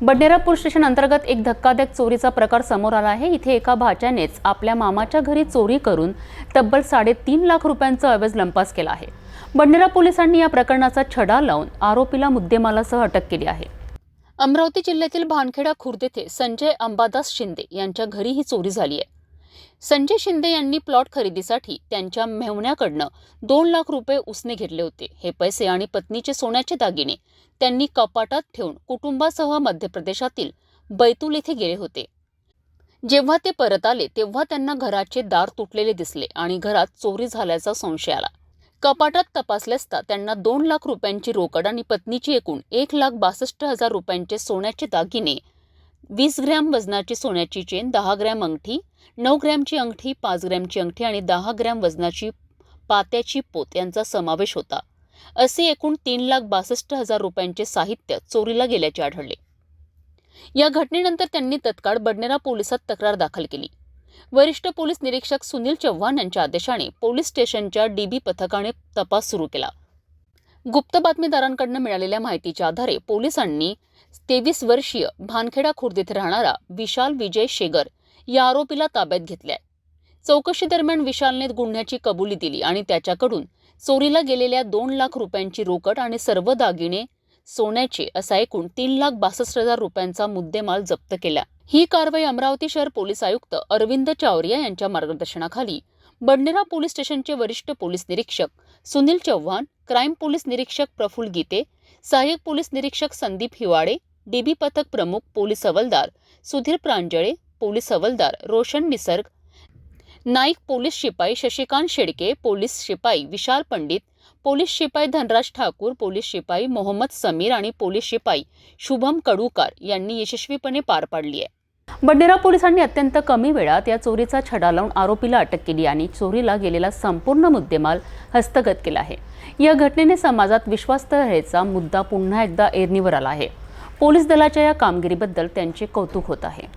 Badnera police station अंतर्गत एक धक्कादायक चोरीचा प्रकार समोर आला आहे। इथे एका भाच्यानेच आपल्या मामाच्या घरी चोरी करून तब्बल 3.5 लाख रुपयांचा अवैध लंपास केला आहे। बडनेरा पोलिसांनी या प्रकरणाचा छडा लावून आरोपीला मुद्देमालासह अटक केली आहे। अमरावती जिल्ह्यातील भानखेडा खुर्द येथे संजय अंबादास शिंदे यांच्या घरी ही चोरी झाली आहे। संजय शिंदे यांनी प्लॉट खरेदीसाठी त्यांच्या मेहुण्याकडनं 2 लाख रुपये उसने घेतले होते। हे पैसे आणि पत्नीचे सोन्याचे दागिने त्यांनी कपाटात ठेवून कुटुंबासह मध्य प्रदेशातील बैतूल येथे गेले होते। जेव्हा ते परत आले तेव्हा त्यांना घराचे दार तुटलेले दिसले आणि घरात चोरी झाल्याचा संशय आला। कपाटात तपासले असता त्यांना 2 लाख रुपयांची रोकड आणि पत्नीची एकूण 1,62,000 रुपयांचे सोन्याचे दागिने, 20 ग्रॅम वजनाची सोन्याची चेन, 10 ग्रॅम अंगठी, 9 ग्रॅमची अंगठी, 5 ग्रॅमची अंगठी आणि 10 ग्रॅम वजनाची पात्याची पोत यांचा समावेश होता। असे एकूण 3,62,000 रुपयांचे साहित्य चोरीला गेल्याचे आढळले। या घटनेनंतर त्यांनी तत्काळ बडनेरा पोलिसात तक्रार दाखल केली। वरिष्ठ पोलीस निरीक्षक सुनील चव्हाण यांच्या आदेशाने पोलीस स्टेशनच्या डीबी पथकाने तपास सुरू केला। गुप्त बातमीदारांकडून मिळालेल्या माहितीच्या आधारे पोलिसांनी 23 वर्षीय भानखेडा खुर्द येथे राहणारा विशाल विजय शेगर या आरोपीला ताब्यात घेतलाय। चौकशी दरम्यान विशालने गुन्ह्याची कबुली दिली आणि त्याच्याकडून चोरीला गेलेल्या 2 लाख रुपयांची रोकड आणि सर्व दागिने सोन्याचे असा एकूण 3,62,000 रुपयांचा मुद्देमाल जप्त केला। ही कारवाई अमरावती शहर पोलीस आयुक्त अरविंद चावरिया यांच्या मार्गदर्शनाखाली बडनेरा पोलीस स्टेशनचे वरिष्ठ पोलीस निरीक्षक सुनील चव्हाण, क्राईम पोलीस निरीक्षक प्रफुल्ल गीते, सहाय्यक पोलीस निरीक्षक संदीप हिवाडे, डीबी पथक प्रमुख पोलीस हवालदार सुधीर प्रांजळे, पोलीस हवालदार रोशन निसर्ग, नाईक पोलीस शिपाई शशिकांत शेडके, पोलीस शिपाई विशाल पंडित, पोलीस शिपाई धनराज ठाकूर, पोलीस शिपाई मोहम्मद समीर आणि पोलीस शिपाई शुभम कडूकार यांनी यशस्वीपणे पार पाडली आहे। बडनेरा पोलिसांनी अत्यंत कमी वेळात या चोरीचा छडा लावून आरोपीला अटक केली आणि चोरीला गेलेला संपूर्ण मुद्देमाल हस्तगत केला आहे। या घटनेने समाजात विश्वासार्हतेचा मुद्दा पुन्हा एकदा ऐरणीवर आला आहे। पोलीस दलाच्या या कामगिरीबद्दल त्यांचे कौतुक होत आहे।